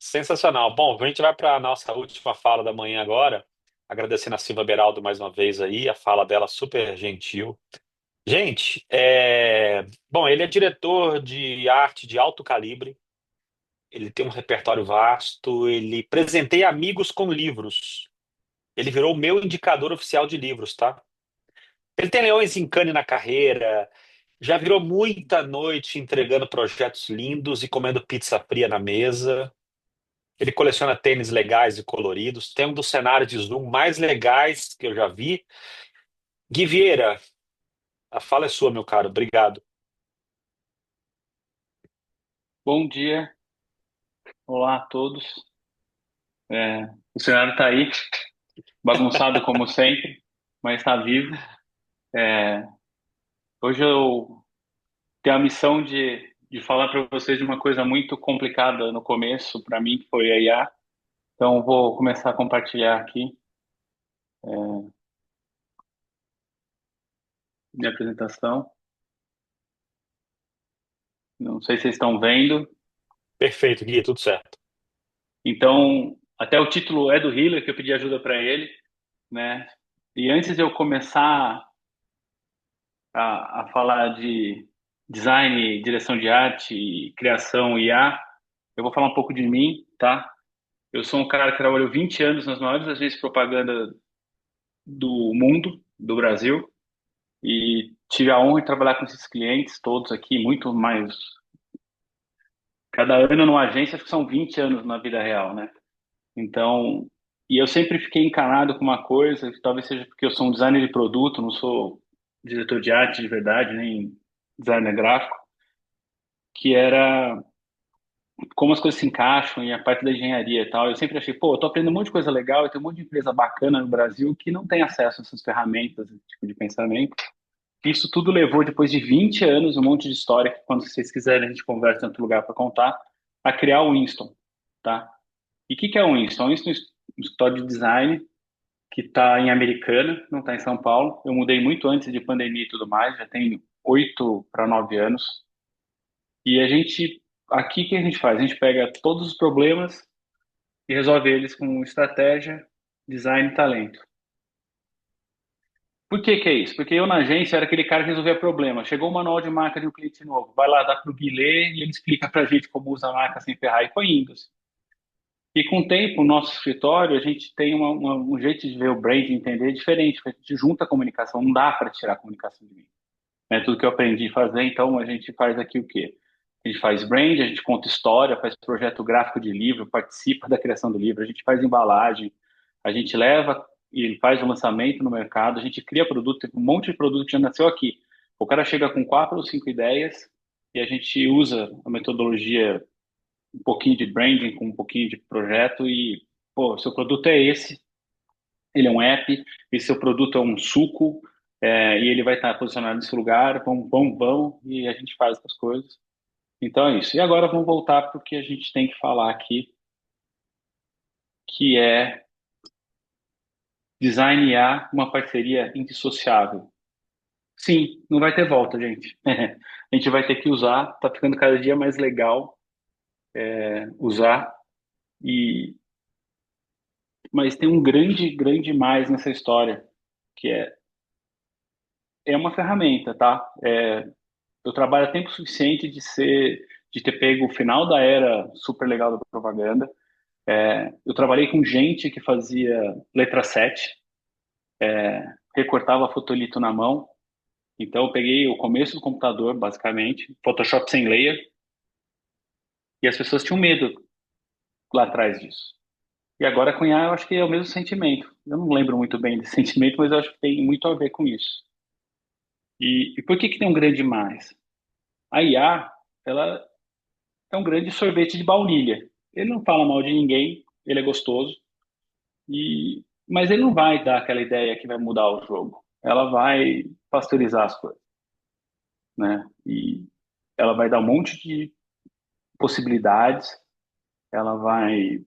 Sensacional. Bom, a gente vai para a nossa última fala da manhã agora, agradecendo a Silvia Beraldo mais uma vez aí, a fala dela super gentil. Gente, bom, ele é diretor de arte de alto calibre, ele tem um repertório vasto, ele presenteia amigos com livros. Ele virou o meu indicador oficial de livros, tá? Ele tem leões em Cannes na carreira, já virou muita noite entregando projetos lindos e comendo pizza fria na mesa. Ele coleciona tênis legais e coloridos. Tem um dos cenários de Zoom mais legais que eu já vi. Gui Vieira, a fala é sua, meu caro. Obrigado. Bom dia, olá a todos. O cenário está aí, bagunçado como sempre, mas está vivo. É, Hoje eu tenho a missão de falar para vocês de uma coisa muito complicada no começo, para mim, que foi a IA. Então, eu vou começar a compartilhar aqui minha apresentação. Não sei se vocês estão vendo. Perfeito, Gui, tudo certo. Então, até o título é do Hiller, que eu pedi ajuda para ele, né? E antes de eu começar a falar de design, direção de arte, criação e IA, eu vou falar um pouco de mim, tá? Eu sou um cara que trabalhou 20 anos nas maiores agências de propaganda do mundo, do Brasil, e tive a honra de trabalhar com esses clientes todos aqui, muito mais. Cada ano numa agência, acho que são 20 anos na vida real, né? Então, e eu sempre fiquei encanado com uma coisa, que talvez seja porque eu sou um designer de produto, não sou diretor de arte de verdade, nem designer gráfico, que era como as coisas se encaixam e a parte da engenharia e tal. Eu sempre achei, pô, eu tô aprendendo um monte de coisa legal e tem um monte de empresa bacana no Brasil que não tem acesso a essas ferramentas, esse tipo de pensamento. Isso tudo levou, depois de 20 anos, um monte de história, que quando vocês quiserem a gente conversa em outro lugar para contar, a criar o Winston, tá? E o que é o Winston? O Winston é um escritório de design que está em Americana, não está em São Paulo. Eu mudei muito antes de pandemia e tudo mais, já tem 8 para 9 anos. E a gente, aqui o que a gente faz? A gente pega todos os problemas e resolve eles com estratégia, design e talento. Por que que é isso? Porque eu na agência era aquele cara que resolvia problema. Chegou o manual de marca de um cliente novo, vai lá, dá para o Gui ler e ele explica para a gente como usa a marca sem ferrar e foi indo, assim. E com o tempo, o nosso escritório, a gente tem um jeito de ver o brand, de entender diferente, porque a gente junta a comunicação, não dá para tirar a comunicação de mim. É tudo que eu aprendi a fazer, então a gente faz aqui o quê? A gente faz brand, a gente conta história, faz projeto gráfico de livro, participa da criação do livro, a gente faz embalagem, a gente leva e faz o lançamento no mercado, a gente cria produto, tem um monte de produto que já nasceu aqui. O cara chega com 4 ou 5 ideias e a gente usa a metodologia um pouquinho de branding com um pouquinho de projeto e, pô, seu produto é esse, ele é um app, e seu produto é um suco, e ele vai estar posicionado nesse lugar, vão, e a gente faz essas coisas. Então é isso. E agora vamos voltar para o que a gente tem que falar aqui, que é design e A, uma parceria indissociável. Sim, não vai ter volta, gente. A gente vai ter que usar, tá ficando cada dia mais legal usar, e mas tem um grande, grande mais nessa história, que é uma ferramenta, tá? Eu trabalho tempo suficiente de ter pego o final da era super legal da propaganda. Eu trabalhei com gente que fazia letra 7, recortava fotolito na mão. Então eu peguei o começo do computador, basicamente, Photoshop sem layer, e as pessoas tinham medo lá atrás disso. E agora com IA eu acho que é o mesmo sentimento. Eu não lembro muito bem desse sentimento, mas eu acho que tem muito a ver com isso. E por que que tem um grande mais? A IA, ela é um grande sorvete de baunilha. Ele não fala mal de ninguém, ele é gostoso, mas ele não vai dar aquela ideia que vai mudar o jogo. Ela vai pasteurizar as coisas, né? E ela vai dar um monte de possibilidades, ela vai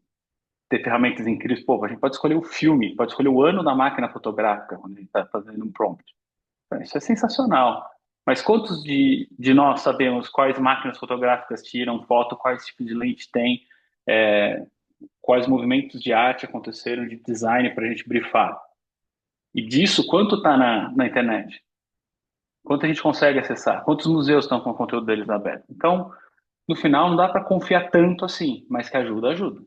ter ferramentas incríveis. Pô, a gente pode escolher o filme, pode escolher o ano da máquina fotográfica quando a gente está fazendo um prompt. Isso é sensacional. Mas quantos de nós sabemos quais máquinas fotográficas tiram foto, quais tipos de lente tem? quais movimentos de arte aconteceram, de design para a gente brifar. E disso, quanto está na internet? Quanto a gente consegue acessar? Quantos museus estão com o conteúdo deles aberto? Então, no final, não dá para confiar tanto assim, mas que ajuda, ajuda.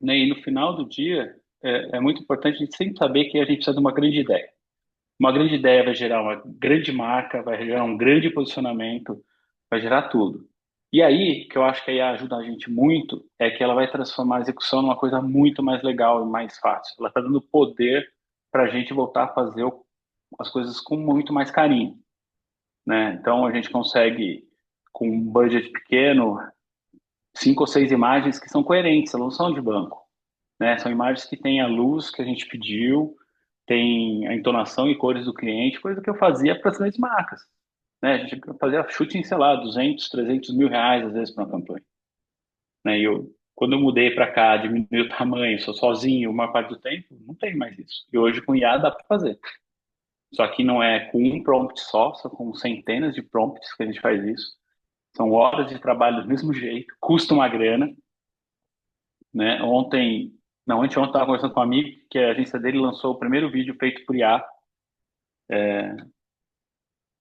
Né? E no final do dia, é muito importante a gente sempre saber que a gente precisa de uma grande ideia. Uma grande ideia vai gerar uma grande marca, vai gerar um grande posicionamento, vai gerar tudo. E aí, que eu acho que a IA ajuda a gente muito, é que ela vai transformar a execução numa coisa muito mais legal e mais fácil. Ela está dando poder para a gente voltar a fazer as coisas com muito mais carinho, né? Então, a gente consegue, com um budget pequeno, 5 ou 6 imagens que são coerentes, elas não são de banco, né? São imagens que têm a luz que a gente pediu, tem a entonação e cores do cliente, coisa que eu fazia para as grandes marcas, né? A gente fazia shooting, sei lá, 200, 300 mil reais às vezes para uma campanha, né? E quando eu mudei para cá, diminui o tamanho, sou sozinho uma parte do tempo, não tem mais isso. E hoje com IA dá para fazer. Só que não é com um prompt só com centenas de prompts que a gente faz isso. São horas de trabalho do mesmo jeito, custa uma grana, né? Ontem, não, anteontem eu estava conversando com um amigo que a agência dele lançou o primeiro vídeo feito por IA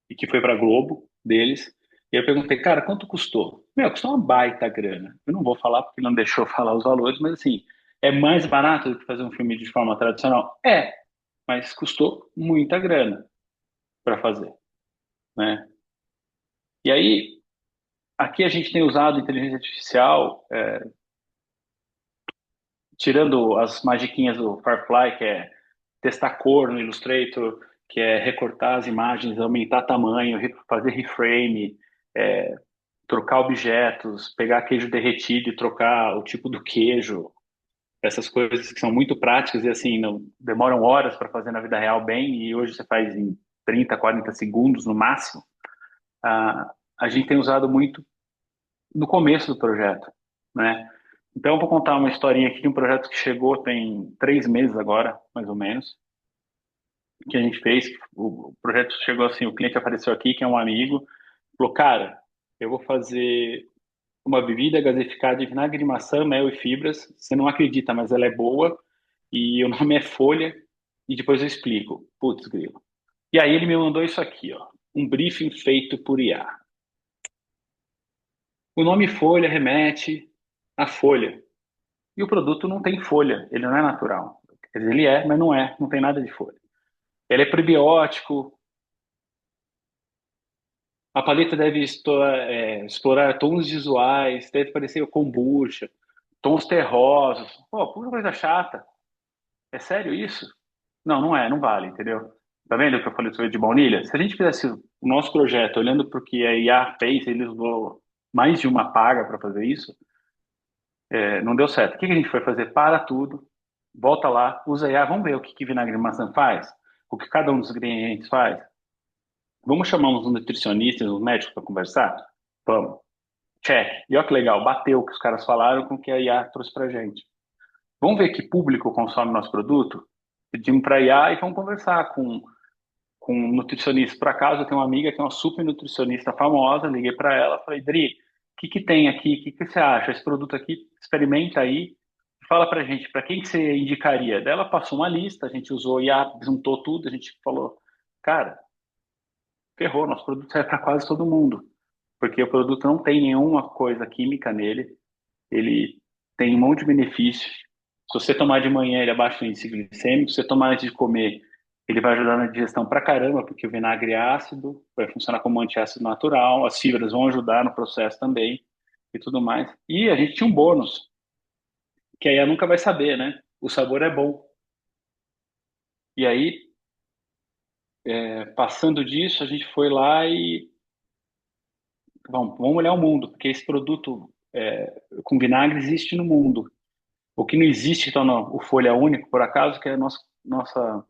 e que foi para Globo deles. E eu perguntei, cara, quanto custou? Meu, custou uma baita grana. Eu não vou falar porque ele não deixou falar os valores, mas assim, é mais barato do que fazer um filme de forma tradicional? É, mas custou muita grana para fazer, né? E aí, aqui a gente tem usado inteligência artificial, tirando as magiquinhas do Firefly, que é testar cor no Illustrator, que é recortar as imagens, aumentar tamanho, fazer reframe, é, trocar objetos, pegar queijo derretido e trocar o tipo do queijo, essas coisas que são muito práticas e assim, não demoram horas para fazer na vida real bem e hoje você faz em 30, 40 segundos no máximo. A gente tem usado muito no começo do projeto, né? Então, eu vou contar uma historinha aqui de um projeto que chegou tem 3 meses agora, mais ou menos, que a gente fez. O projeto chegou assim, o cliente apareceu aqui, que é um amigo, falou, cara, eu vou fazer uma bebida gasificada de vinagre de maçã, mel e fibras. Você não acredita, mas ela é boa. E o nome é Folha. E depois eu explico. Putz, grilo. E aí ele me mandou isso aqui, ó. Um briefing feito por IA. O nome Folha remete à folha. E o produto não tem folha. Ele não é natural. Quer dizer, ele é, mas não é. Não tem nada de folha. Ele é prebiótico. A paleta deve explorar tons visuais, deve parecer kombucha, tons terrosos. Pô, pura coisa chata. É sério isso? Não, não é, não vale, entendeu? Tá vendo o que eu falei sobre de baunilha? Se a gente fizesse o nosso projeto olhando para o que a IA fez, eles usou mais de uma paga para fazer isso, não deu certo. O que que a gente foi fazer? Para tudo, volta lá, usa a IA, vamos ver o que vinagre de maçã faz, o que cada um dos ingredientes faz. Vamos chamar uns nutricionistas, uns médicos para conversar? Vamos. Check. E olha que legal, bateu o que os caras falaram com o que a IA trouxe pra gente. Vamos ver que público consome nosso produto? Pedimos para a IA e vamos conversar com um nutricionista. Por acaso, eu tenho uma amiga que é uma super nutricionista famosa, liguei para ela, falei, Dri, o que que tem aqui? O que que você acha? Esse produto aqui, experimenta aí, fala pra gente, para quem que você indicaria? Daí ela passou uma lista, a gente usou IA, juntou tudo, a gente falou, cara, ferrou, nosso produto serve para quase todo mundo, porque o produto não tem nenhuma coisa química nele, ele tem um monte de benefícios. Se você tomar de manhã, ele abaixa o índice glicêmico. Se você tomar antes de comer, ele vai ajudar na digestão pra caramba, porque o vinagre é ácido, vai funcionar como antiácido natural. As fibras vão ajudar no processo também e tudo mais. E a gente tinha um bônus, que aí ela nunca vai saber, né? O sabor é bom. E aí, passando disso, a gente foi lá e vamos olhar o mundo, porque esse produto com vinagre existe no mundo. O que não existe, então, o folha único, por acaso, que é a nossa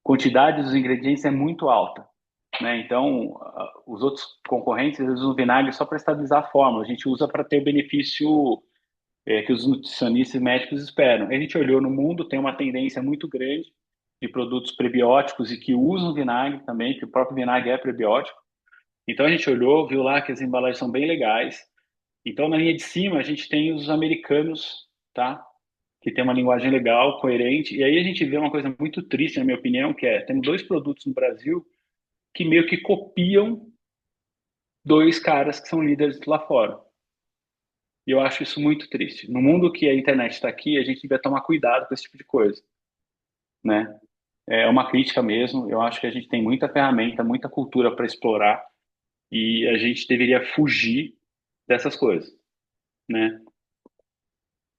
quantidade dos ingredientes é muito alta, né? Então, os outros concorrentes eles usam vinagre só para estabilizar a fórmula. A gente usa para ter o benefício que os nutricionistas e médicos esperam. A gente olhou no mundo, tem uma tendência muito grande de produtos prebióticos e que usam vinagre também, que o próprio vinagre é prebiótico. Então, a gente olhou, viu lá que as embalagens são bem legais, Então, na linha de cima, a gente tem os americanos, tá? Que tem uma linguagem legal, coerente. E aí a gente vê uma coisa muito triste, na minha opinião, que é, temos dois produtos no Brasil que meio que copiam dois caras que são líderes lá fora. E eu acho isso muito triste. No mundo que a internet está aqui, a gente devia tomar cuidado com esse tipo de coisa, né? É uma crítica mesmo. Eu acho que a gente tem muita ferramenta, muita cultura para explorar e a gente deveria fugir dessas coisas, né?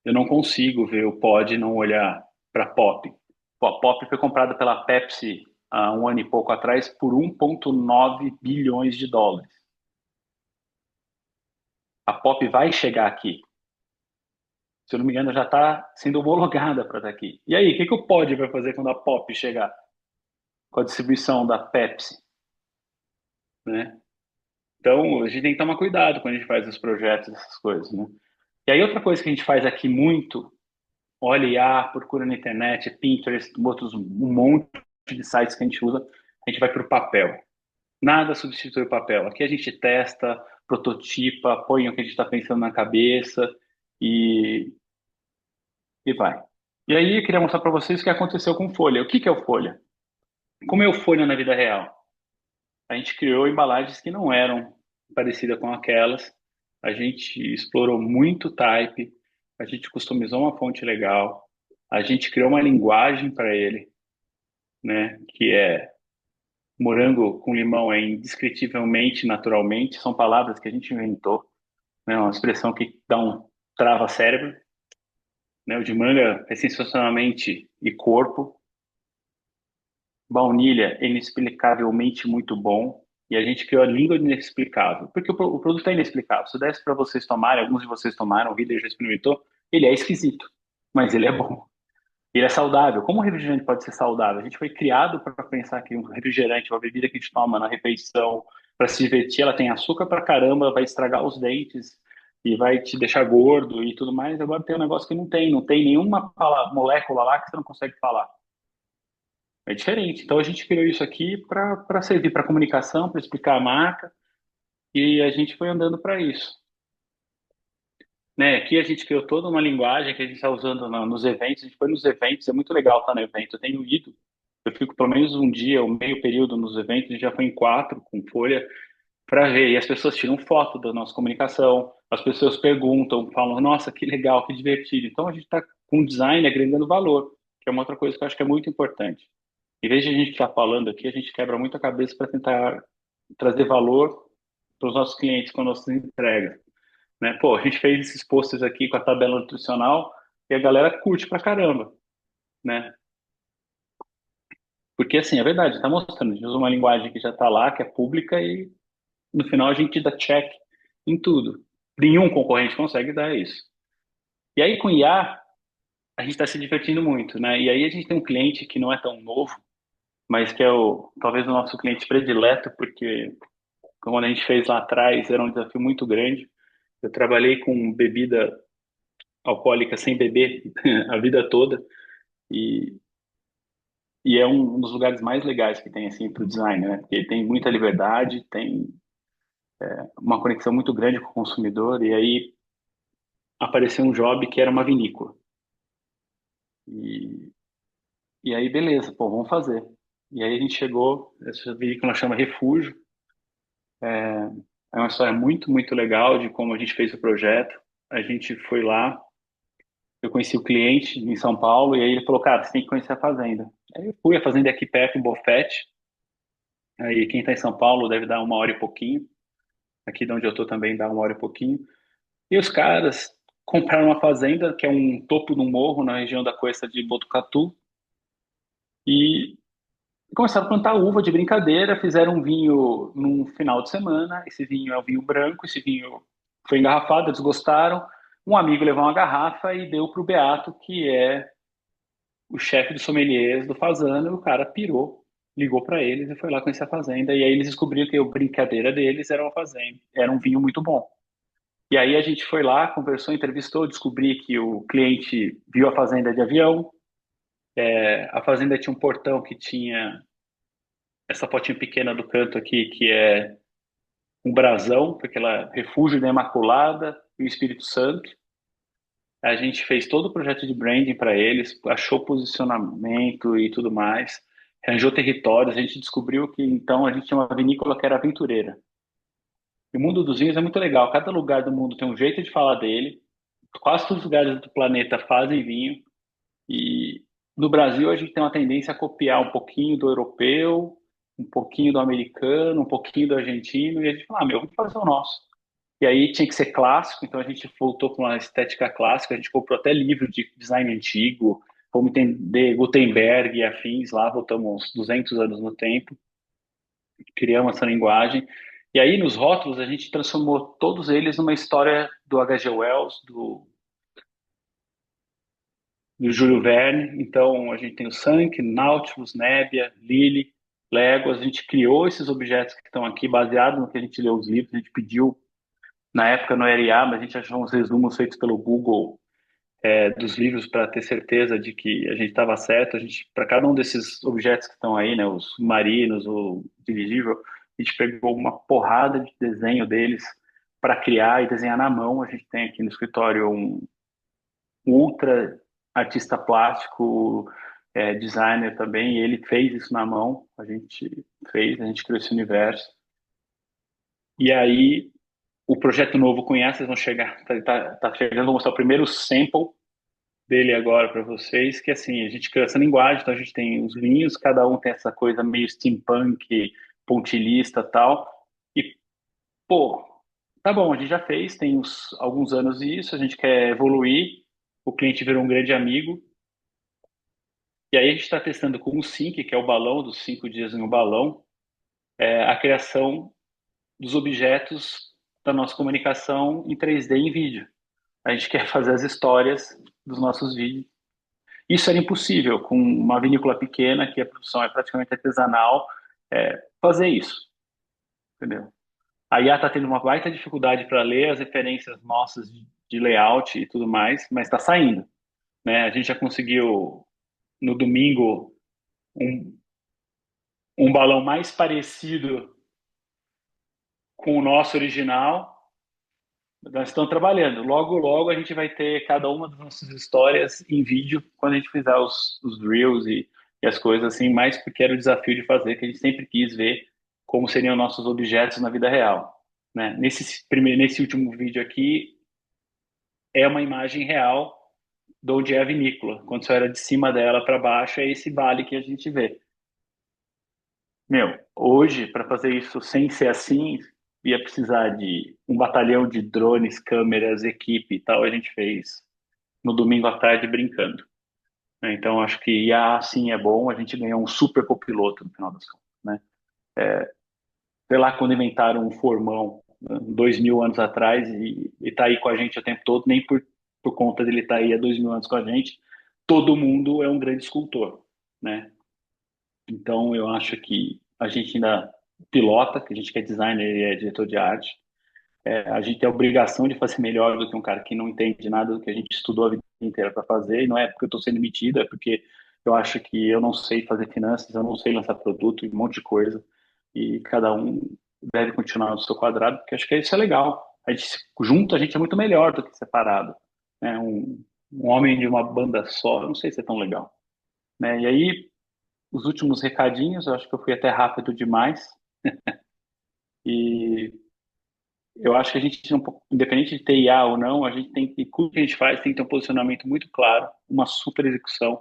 Eu não consigo ver o Pod e não olhar para Pop. Pô, a Pop foi comprada pela Pepsi há um ano e pouco atrás por 1,9 bilhões de dólares. A Pop vai chegar aqui. Se eu não me engano, já está sendo homologada para estar aqui. E aí, o que que o Pod vai fazer quando a Pop chegar? Com a distribuição da Pepsi, né? Então, a gente tem que tomar cuidado quando a gente faz os projetos, essas coisas, né? E aí, outra coisa que a gente faz aqui muito, olha IA, procura na internet, Pinterest, outros, um monte de sites que a gente usa, a gente vai para o papel. Nada substitui o papel. Aqui a gente testa, prototipa, põe o que a gente está pensando na cabeça e, e vai. E aí, eu queria mostrar para vocês o que aconteceu com Folha. O que que é o Folha? Como é o Folha na vida real? A gente criou embalagens que não eram parecidas com aquelas. A gente explorou muito type, a gente customizou uma fonte legal, a gente criou uma linguagem para ele, né, que é morango com limão é indescritivelmente naturalmente, são palavras que a gente inventou, né, uma expressão que dá um trava-cérebro, né, o de manga é sensacionalmente e corpo, baunilha é inexplicavelmente muito bom. E a gente criou a língua do inexplicável. Porque o produto é inexplicável. Se eu desse para vocês tomarem, alguns de vocês tomaram, o Reader já experimentou, ele é esquisito, mas ele é bom. Ele é saudável. Como um refrigerante pode ser saudável? A gente foi criado para pensar que um refrigerante, uma bebida que a gente toma na refeição, para se divertir, ela tem açúcar para caramba, vai estragar os dentes e vai te deixar gordo e tudo mais. Agora tem um negócio que não tem nenhuma molécula lá que você não consegue falar. É diferente. Então a gente criou isso aqui para servir para comunicação, para explicar a marca, e a gente foi andando para isso. Né? Aqui a gente criou toda uma linguagem que a gente está usando nos eventos. A gente foi nos eventos, é muito legal estar no evento. Eu tenho ido, eu fico pelo menos um dia, um meio período nos eventos. A gente já foi em 4 com folha para ver. E as pessoas tiram foto da nossa comunicação, as pessoas perguntam, falam: Nossa, que legal, que divertido. Então a gente está com o design agregando valor, que é uma outra coisa que eu acho que é muito importante. Em vez de a gente estar falando aqui, a gente quebra muito a cabeça para tentar trazer valor para os nossos clientes com nossas entregas, né? Pô, a gente fez esses posters aqui com a tabela nutricional e a galera curte pra caramba, né? Porque assim, é verdade, tá mostrando, a gente usa uma linguagem que já tá lá, que é pública e no final a gente dá check em tudo. Nenhum concorrente consegue dar isso. E aí com IA, a gente está se divertindo muito, né? E aí a gente tem um cliente que não é tão novo, mas que é talvez o nosso cliente predileto, porque quando a gente fez lá atrás era um desafio muito grande. Eu trabalhei com bebida alcoólica sem beber a vida toda e, e é um dos lugares mais legais que tem assim para o design, né? Porque tem muita liberdade, tem uma conexão muito grande com o consumidor e aí apareceu um job que era uma vinícola e, e aí beleza, pô, vamos fazer. E aí a gente chegou, essa vinícola chama Refúgio, é uma história muito legal de como a gente fez o projeto. A gente foi lá, eu conheci o cliente em São Paulo e aí ele falou, cara, você tem que conhecer a fazenda. Aí eu fui, a fazenda é aqui perto, em Bofete. Aí quem está em São Paulo deve dar uma hora e pouquinho. Aqui de onde eu estou também dá uma hora e pouquinho. E os caras compraram uma fazenda que é um topo de um morro na região da costa de Botucatu e começaram a plantar uva de brincadeira. Fizeram um vinho num final de semana. Esse vinho é um vinho branco. Esse vinho foi engarrafado, eles gostaram. Um amigo levou uma garrafa e deu para o Beato, que é o chefe dos sommeliers do Fazano, e o cara pirou, ligou para eles e foi lá conhecer a fazenda. E aí eles descobriram que a brincadeira deles era uma fazenda, era um vinho muito bom. E aí a gente foi lá, conversou, entrevistou, descobri que o cliente viu a fazenda de avião. A fazenda tinha um portão que tinha essa fotinha pequena do canto aqui, que é um brasão, porque ela é refúgio da Imaculada. e o Espírito Santo. A gente fez todo o projeto de branding para eles, achou posicionamento e tudo mais, arranjou territórios. A gente descobriu que então a gente tinha uma vinícola que era aventureira. E o mundo dos vinhos é muito legal. Cada lugar do mundo tem um jeito de falar dele. Quase todos os lugares do planeta fazem vinho. E no Brasil a gente tem uma tendência a copiar um pouquinho do europeu, um pouquinho do americano, um pouquinho do argentino. E a gente fala, ah, meu, vamos fazer o nosso. E aí tinha que ser clássico, então a gente voltou para uma estética clássica, a gente comprou até livro de design antigo, fomos entender Gutenberg e afins lá, voltamos uns 200 anos no tempo, criamos essa linguagem. E aí nos rótulos a gente transformou todos eles numa história do H.G. Wells, do Júlio Verne. Então a gente tem o Sank, Nautilus, Nébia, Lily, Léguas. A gente criou esses objetos que estão aqui baseado no que a gente leu os livros, a gente pediu. Na época não era IA, mas a gente achou uns resumos feitos pelo Google dos livros para ter certeza de que a gente estava certo. A gente, para cada um desses objetos que estão aí, né, os marinos, o dirigível, a gente pegou uma porrada de desenho deles para criar e desenhar na mão. A gente tem aqui no escritório um ultra artista plástico, designer também, e ele fez isso na mão. A gente criou esse universo. E aí o projeto novo com IA, vocês vão chegar, tá chegando, vou mostrar o primeiro sample dele agora para vocês, que assim, a gente criou essa linguagem, então a gente tem os vinhos, cada um tem essa coisa meio steampunk, pontilhista e tal, e, pô, tá bom, a gente já fez, tem alguns anos isso, a gente quer evoluir, o cliente virou um grande amigo, e aí a gente está testando com o Sync, que é o balão dos 5 dias em um balão, a criação dos objetos da nossa comunicação em 3D em vídeo. A gente quer fazer as histórias dos nossos vídeos. Isso era impossível com uma vinícola pequena, que a produção é praticamente artesanal, fazer isso, entendeu? A IA está tendo uma baita dificuldade para ler as referências nossas de layout e tudo mais, mas está saindo, né? A gente já conseguiu no domingo um, um balão mais parecido com o nosso original. Nós estamos trabalhando. Logo, logo a gente vai ter cada uma das nossas histórias em vídeo quando a gente fizer os reels e as coisas assim, mais porque era o desafio de fazer, que a gente sempre quis ver como seriam nossos objetos na vida real, né? Nesse último vídeo aqui é uma imagem real de onde é a vinícola. Quando você olha de cima dela para baixo, é esse vale que a gente vê. Meu, hoje, para fazer isso sem ser assim, ia precisar de um batalhão de drones, câmeras, equipe e tal. A gente fez no domingo à tarde brincando, né? Então, acho que IA sim é bom. A gente ganhou um super copiloto no final das contas, né? Sei lá quando inventaram um formão, né, 2.000 anos atrás, e tá aí com a gente o tempo todo, nem por conta dele estar aí há 2.000 anos com a gente. Todo mundo é um grande escultor, né? Então, eu acho que a gente ainda pilota, que a gente que é designer e é diretor de arte. A gente tem a obrigação de fazer melhor do que um cara que não entende nada do que a gente estudou a vida inteira para fazer. E não é porque eu estou sendo metido, é porque eu acho que eu não sei fazer finanças, eu não sei lançar produto e um monte de coisa. E cada um deve continuar no seu quadrado, porque acho que isso é legal. A gente junto, a gente é muito melhor do que separado, né? Um homem de uma banda só, eu não sei se é tão legal, né? E aí os últimos recadinhos, eu acho que eu fui até rápido demais. E eu acho que a gente, independente de ter IA ou não, a gente tem que, tudo que a gente faz tem que ter um posicionamento muito claro, uma super execução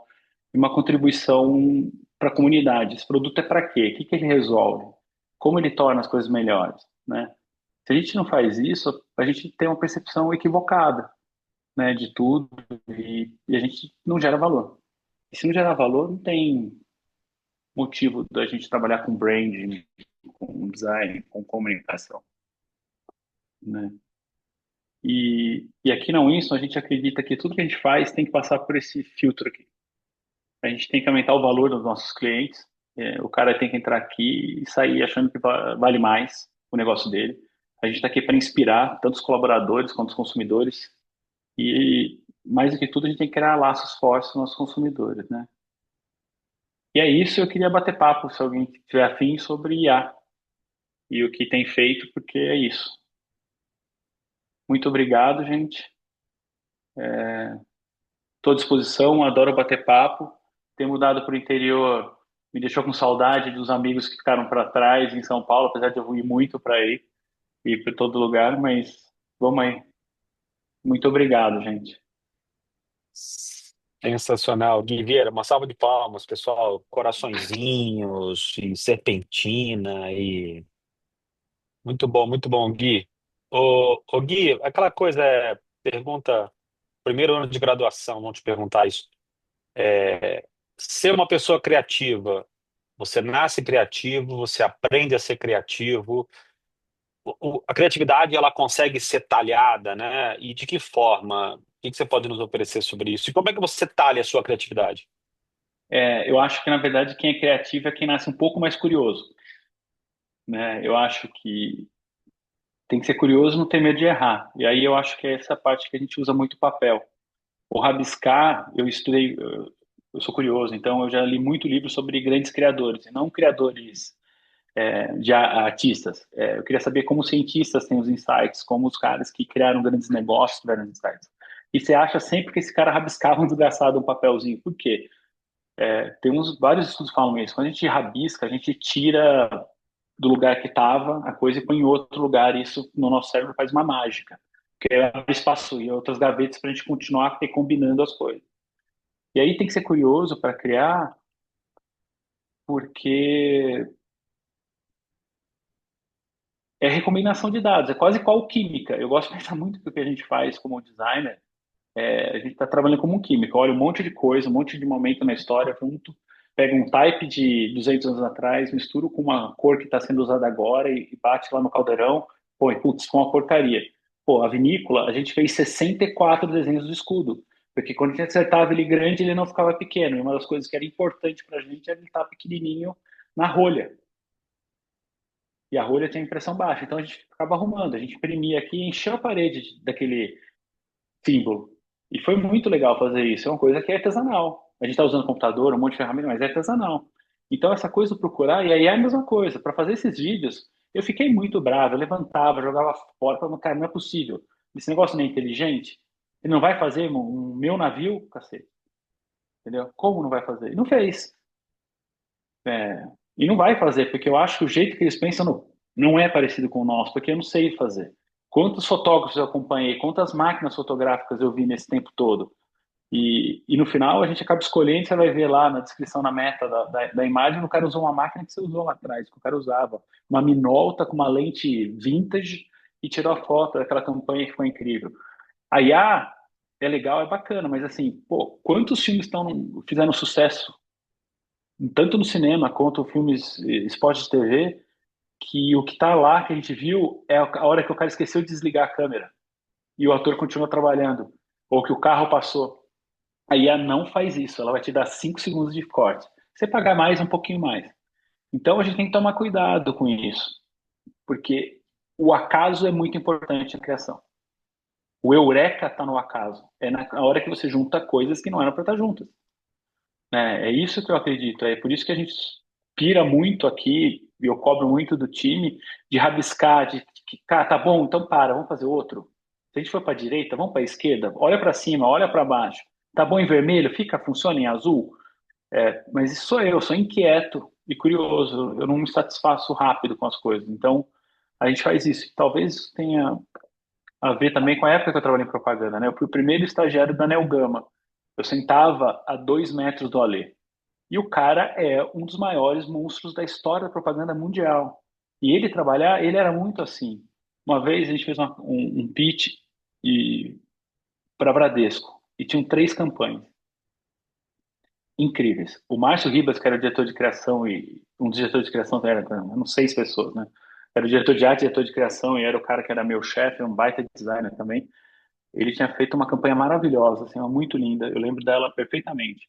e uma contribuição para a comunidade. Esse produto é para quê? O que que ele resolve? Como ele torna as coisas melhores, né? Se a gente não faz isso, a gente tem uma percepção equivocada, né, de tudo e a gente não gera valor. E se não gerar valor, não tem motivo da gente trabalhar com branding, com design, com comunicação, né? E aqui na Winston a gente acredita que tudo que a gente faz tem que passar por esse filtro aqui. A gente tem que aumentar o valor dos nossos clientes. O cara tem que entrar aqui e sair achando que vale mais o negócio dele. A gente está aqui para inspirar tanto os colaboradores quanto os consumidores. E mais do que tudo, a gente tem que criar laços fortes com os nossos consumidores, né? E é isso, eu queria bater papo, se alguém tiver afim, sobre IA e o que tem feito, porque é isso. Muito obrigado, gente. Estou à disposição, adoro bater papo. Ter mudado para o interior me deixou com saudade dos amigos que ficaram para trás em São Paulo, apesar de eu ir muito para aí, ir para todo lugar, mas vamos aí. Muito obrigado, gente. Sensacional, Gui Vieira, uma salva de palmas, pessoal. Coraçõezinhos e serpentina e muito bom, Gui. Ô Gui, aquela coisa pergunta, primeiro ano de graduação, vão te perguntar isso. Ser uma pessoa criativa, você nasce criativo, você aprende a ser criativo. A criatividade ela consegue ser talhada, né? E de que forma? O que que você pode nos oferecer sobre isso? E como é que você talha a sua criatividade? Eu acho que, na verdade, quem é criativo é quem nasce um pouco mais curioso, né? Eu acho que tem que ser curioso e não ter medo de errar. E aí eu acho que é essa parte que a gente usa muito papel. O rabiscar, eu estudei, eu sou curioso, então eu já li muito livro sobre grandes criadores, e não criadores de artistas. Eu queria saber como os cientistas têm os insights, como os caras que criaram grandes negócios tiveram os insights. E você acha sempre que esse cara rabiscava um desgraçado um papelzinho. Por quê? Tem vários estudos que falam isso. Quando a gente rabisca, a gente tira do lugar que estava a coisa e põe em outro lugar. E isso no nosso cérebro faz uma mágica. Que abre espaço e outras gavetas para a gente continuar combinando as coisas. E aí tem que ser curioso para criar, porque é recombinação de dados, é quase qual química. Eu gosto de pensar muito do que a gente faz como designer. A gente está trabalhando como um químico, olha um monte de coisa, um monte de momento na história junto, pega um type de 200 anos atrás, mistura com uma cor que está sendo usada agora e bate lá no caldeirão, põe, putz, com uma porcaria. Pô, a vinícola, a gente fez 64 desenhos do escudo, porque quando a gente acertava ele grande, ele não ficava pequeno. E uma das coisas que era importante para a gente era ele estar pequenininho na rolha. E a rolha tinha impressão baixa, então a gente ficava arrumando, a gente imprimia aqui e encheu a parede daquele símbolo. E foi muito legal fazer isso. É uma coisa que é artesanal. A gente está usando computador, um monte de ferramenta, mas é artesanal. Então, essa coisa do procurar, e aí é a mesma coisa. Para fazer esses vídeos, eu fiquei muito bravo. Eu levantava, jogava fora, falando, cara, não é possível. Esse negócio não é inteligente. Ele não vai fazer um meu navio, cacete. Entendeu? Como não vai fazer? E não fez. É, e não vai fazer, porque eu acho que o jeito que eles pensam não é parecido com o nosso, porque eu não sei fazer. Quantos fotógrafos eu acompanhei, quantas máquinas fotográficas eu vi nesse tempo todo? E no final a gente acaba escolhendo, você vai ver lá na descrição, na meta da imagem, o cara usou uma máquina que você usou lá atrás, que o cara usava. Uma Minolta com uma lente vintage e tirou a foto daquela campanha que foi incrível. A IA é legal, é bacana, mas assim, pô, quantos filmes fizeram sucesso, tanto no cinema quanto filmes, esportes de TV, que o que tá lá que a gente viu é a hora que o cara esqueceu de desligar a câmera e o ator continua trabalhando, ou que o carro passou. A IA não faz isso, ela vai te dar 5 segundos de corte. Você pagar mais, um pouquinho mais. Então a gente tem que tomar cuidado com isso, porque o acaso é muito importante na criação. O eureka está no acaso. É na hora que você junta coisas que não eram para estar juntas. Né? É isso que eu acredito. É por isso que a gente pira muito aqui, e eu cobro muito do time, de rabiscar, cara, tá bom, então para, vamos fazer outro. Se a gente for para a direita, vamos para a esquerda, olha para cima, olha para baixo. Tá bom em vermelho, funciona em azul. Mas isso sou inquieto e curioso, eu não me satisfaço rápido com as coisas. Então, a gente faz isso. Talvez tenha a ver também com a época que eu trabalhei em propaganda, né? Eu fui o primeiro estagiário da Nelgama. Eu sentava a 2 metros do Alê. E o cara é um dos maiores monstros da história da propaganda mundial. E ele era muito assim. Uma vez a gente fez um pitch para Bradesco e tinham 3 campanhas incríveis. O Márcio Ribas, que era o diretor de criação e um dos diretores de criação eram 6 pessoas, né? Era o diretor de arte, diretor de criação e era o cara que era meu chefe, um baita designer também. Ele tinha feito uma campanha maravilhosa, assim, uma muito linda. Eu lembro dela perfeitamente.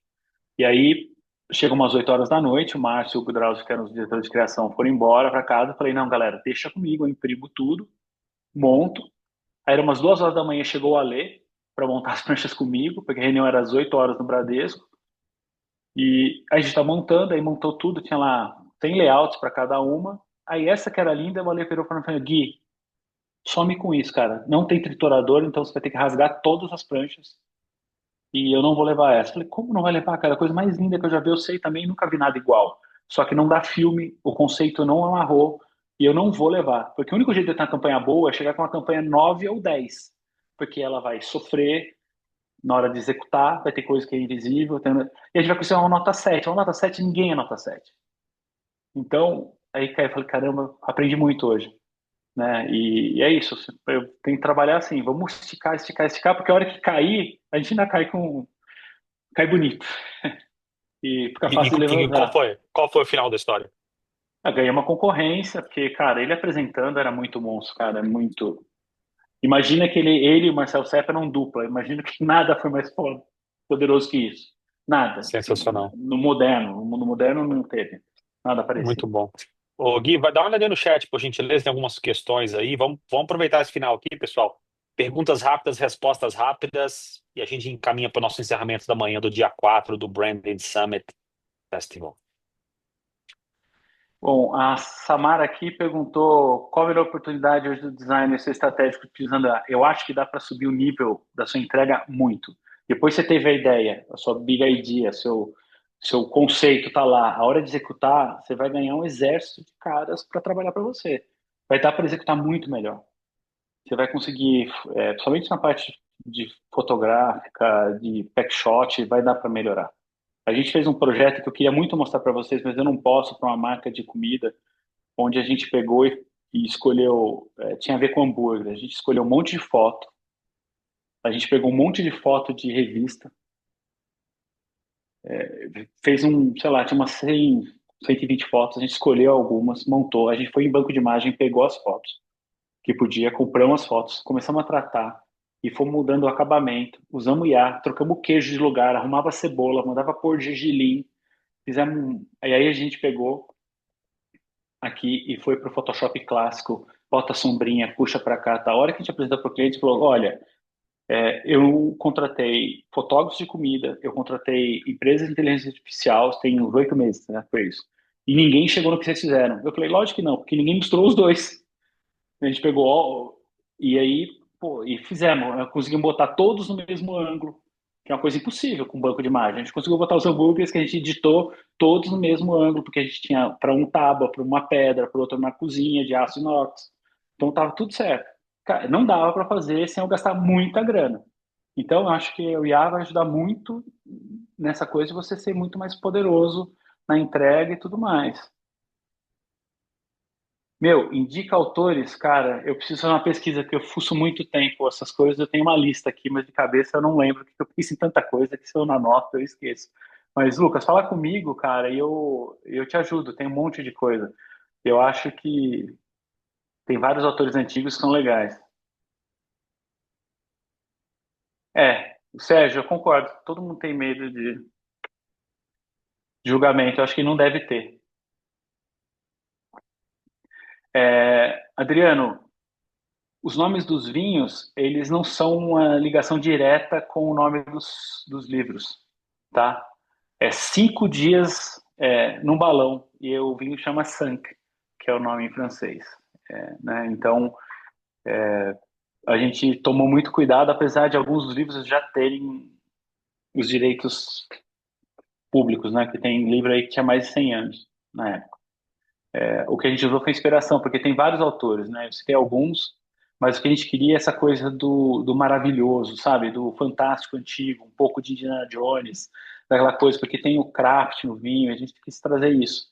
E aí, chega umas 8 horas da noite, o Márcio e o Drauzio, que eram os diretores de criação, foram embora para casa. Eu falei, não, galera, deixa comigo, eu imprimo tudo, monto. Aí, eram umas 2 horas da manhã, chegou o Alê para montar as pranchas comigo, porque a reunião era às 8 horas no Bradesco. E a gente está montando, aí montou tudo, tinha lá 100 layouts para cada uma. Aí, essa que era linda, o Alê virou para mim e falou, Gui, some com isso, cara. Não tem triturador, então você vai ter que rasgar todas as pranchas e eu não vou levar essa. Falei, como não vai levar, cara? A coisa mais linda que eu já vi, eu sei também, nunca vi nada igual. Só que não dá filme, o conceito não amarrou e eu não vou levar. Porque o único jeito de eu ter uma campanha boa é chegar com uma campanha 9 ou 10. Porque ela vai sofrer na hora de executar, vai ter coisa que é invisível, e a gente vai conseguir uma nota 7. Uma nota 7 ninguém é nota 7. Então, aí eu falei, caramba, aprendi muito hoje. Né? E é isso, eu tenho que trabalhar assim, vamos esticar, esticar, esticar, porque a hora que cair, a gente ainda cai bonito e fica E, fácil de e qual levantar. foi? Qual foi o final da história? Ganhei uma concorrência, porque, cara, ele apresentando era muito monstro, cara, é muito. Imagina que ele e o Marcel Serpa eram dupla, imagina que nada foi mais poderoso que isso. Nada, assim, Sensacional. no mundo moderno não teve nada Muito parecido. bom. Ô, Gui, vai dar uma olhadinha no chat, por gentileza, tem algumas questões aí. Vamos aproveitar esse final aqui, pessoal. Perguntas rápidas, respostas rápidas, e a gente encaminha para o nosso encerramento da manhã do dia 4 do Branding Summit Festival. Bom, a Samara aqui perguntou qual a melhor oportunidade hoje do designer ser estratégico utilizando a. Eu acho que dá para subir o nível da sua entrega muito. Depois você teve a ideia, a sua big idea, seu conceito está lá. A hora de executar, você vai ganhar um exército de caras para trabalhar para você. Vai dar para executar muito melhor. Você vai conseguir, principalmente na parte de fotográfica, de pack shot, vai dar para melhorar. A gente fez um projeto que eu queria muito mostrar para vocês, mas eu não posso para uma marca de comida onde a gente pegou e escolheu, tinha a ver com hambúrguer. A gente escolheu um monte de foto, a gente pegou um monte de foto de revista, fez sei lá, tinha umas 100, 120 fotos, a gente escolheu algumas, montou, a gente foi em banco de imagem, pegou as fotos que podia, compramos as fotos, começamos a tratar e fomos mudando o acabamento, usamos IA, trocamos o queijo de lugar, arrumava cebola, mandava pôr gergelim, fizemos, e aí a gente pegou aqui e foi para o Photoshop clássico, bota a sombrinha, puxa para cá, tá? A hora que a gente apresentou para o cliente, falou, olha, eu contratei fotógrafos de comida, eu contratei empresas de inteligência artificial, tem uns 8 meses, né, foi isso. E ninguém chegou no que vocês fizeram. Eu falei, lógico que não, porque ninguém misturou os dois. A gente pegou, e aí, pô, e fizemos, conseguimos botar todos no mesmo ângulo, que é uma coisa impossível com banco de imagem. A gente conseguiu botar os hambúrgueres que a gente editou todos no mesmo ângulo, porque a gente tinha para um tábua, para uma pedra, para outro uma cozinha de aço inox. Então tava tudo certo. Cara, não dava para fazer sem eu gastar muita grana. Então, eu acho que o IA vai ajudar muito nessa coisa de você ser muito mais poderoso na entrega e tudo mais. Meu, indica autores, cara. Eu preciso fazer uma pesquisa que eu fuço muito tempo essas coisas. Eu tenho uma lista aqui, mas de cabeça eu não lembro, porque eu penso em tanta coisa que se eu não anoto eu esqueço. Mas, Lucas, fala comigo, cara, e eu te ajudo. Tem um monte de coisa. Eu acho que tem vários autores antigos que são legais. O Sérgio, eu concordo. Todo mundo tem medo de julgamento. Eu acho que não deve ter. Adriano, os nomes dos vinhos, eles não são uma ligação direta com o nome dos livros, tá? 5 dias num balão e o vinho chama Cinq, que é o nome em francês, né? Então a gente tomou muito cuidado, apesar de alguns dos livros já terem os direitos públicos, né? Que tem livro aí que tinha mais de 100 anos na época. O que a gente usou foi inspiração, porque tem vários autores, né? Você tem alguns, mas o que a gente queria é essa coisa do maravilhoso, sabe? Do fantástico antigo, um pouco de Indiana Jones, daquela coisa, porque tem o craft no vinho, a gente quis trazer isso.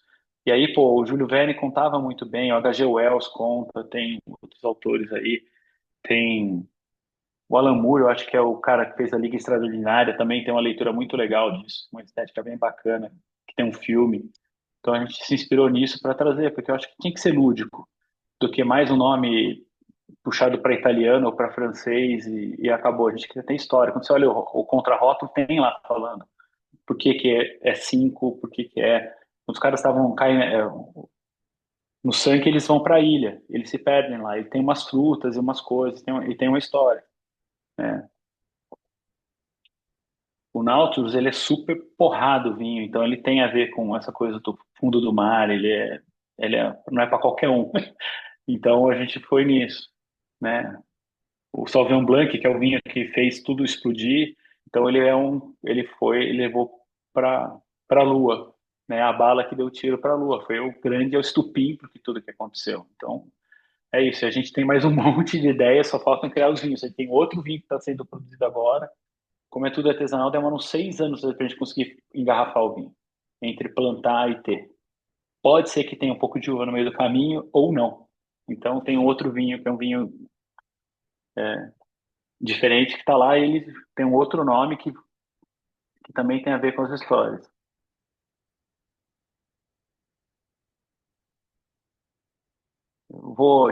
E aí, pô, o Júlio Verne contava muito bem, o H.G. Wells conta, tem outros autores aí, tem o Alan Moore, eu acho que é o cara que fez a Liga Extraordinária, também tem uma leitura muito legal disso, uma estética bem bacana, que tem um filme. Então a gente se inspirou nisso para trazer, porque eu acho que tinha que ser lúdico, do que mais um nome puxado para italiano ou para francês e acabou. A gente queria ter história. Quando você olha o contrarótulo, tem lá falando por que que é 5, por que que é. Quando os caras estavam caindo no sangue, eles vão para a ilha, eles se perdem lá. E tem umas frutas e umas coisas, e tem uma história, né? O Nautilus, ele é super porrado o vinho, então ele tem a ver com essa coisa do fundo do mar, não é para qualquer um. Então a gente foi nisso. né? O Sauvignon Blanc, que é o vinho que fez tudo explodir. Então ele levou para a Lua, né? A bala que deu tiro para a Lua, foi o grande, é o estupim para tudo que aconteceu. Então é isso. A gente tem mais um monte de ideias, só faltam criar os vinhos. A gente tem outro vinho que está sendo produzido agora. Como é tudo artesanal, demora uns 6 anos para a gente conseguir engarrafar o vinho, entre plantar e ter. Pode ser que tenha um pouco de uva no meio do caminho ou não. Então tem um outro vinho, que é um vinho diferente que está lá, e ele tem um outro nome que também tem a ver com as histórias.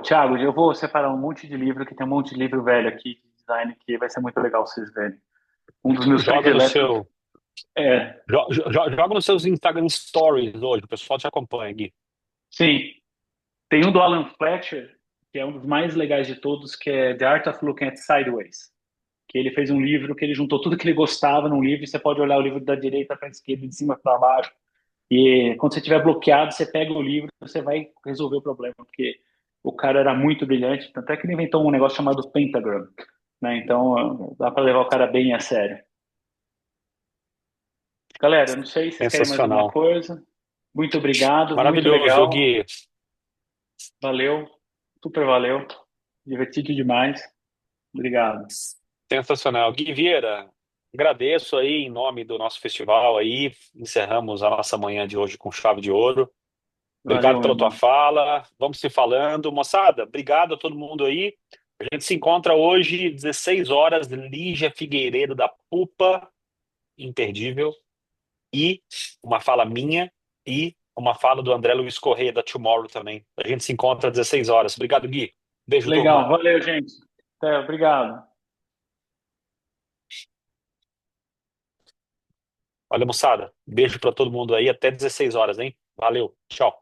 Thiago, eu vou separar um monte de livro, que tem um monte de livro velho aqui de design, que vai ser muito legal vocês verem. Um dos meus Joga no prediletos seu, é, joga nos seus Instagram Stories hoje, o pessoal te acompanha, Gui. sim, tem um do Alan Fletcher, que é um dos mais legais de todos, que é The Art of Looking at Sideways, que ele fez um livro que ele juntou tudo que ele gostava num livro, e você pode olhar o livro da direita para a esquerda, de cima para baixo, e quando você estiver bloqueado, você pega o livro, você vai resolver o problema, porque o cara era muito brilhante, tanto é que ele inventou um negócio chamado Pentagram, né? Então, dá para levar o cara bem a sério. Galera, não sei se vocês querem mais alguma Sensacional. coisa. Muito obrigado, muito Maravilhoso, legal. Gui. Valeu, super valeu. Divertido demais. Obrigado. Sensacional. Gui Vieira, agradeço aí em nome do nosso festival aí. Encerramos a nossa manhã de hoje com chave de ouro. Valeu, Obrigado meu pela tua irmão. fala. Vamos se falando. Moçada, obrigado a todo mundo aí. A gente se encontra hoje, 16 horas, Lígia Figueiredo da Pupa, imperdível. E uma fala minha e uma fala do André Luiz Correia da Tomorrow também. A gente se encontra às 16 horas. Obrigado, Gui. Beijo, Legal, turma. valeu, gente. Até, obrigado. Olha, moçada, beijo pra todo mundo aí. Até 16 horas, hein? Valeu, tchau.